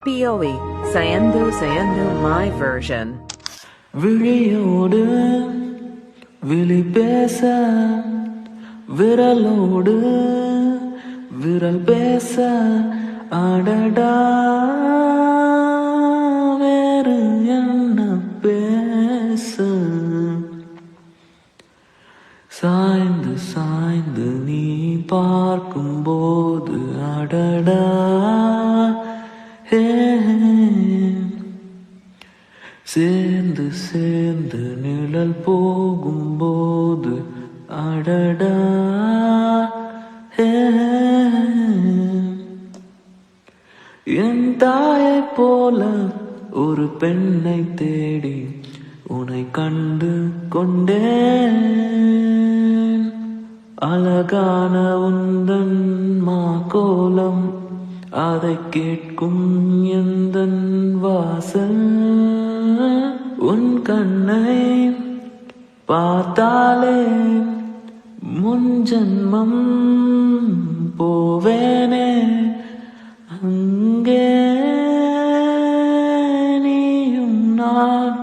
POE Sayando Sayando my version. விழியோடு விழி பேச விரலோடு விரல் பேச அடடா வேறு என்ன பேச சாய்ந்து சாய்ந்து நீ பார்க்கும்போது அடடா சேர்ந்து சேர்ந்து நிழல் போகும்போது அடடா என் தாயை போல ஒரு பெண்ணை தேடி உன்னை கண்டு கொண்டேன் அழகான உந்தன் மாகோலம் அதை கேட்கும் எந்தன் வாசல் உன் கண்ணை பார்த்தாலே முன் ஜன்மம் போவேனே அங்கே நீயும் நான்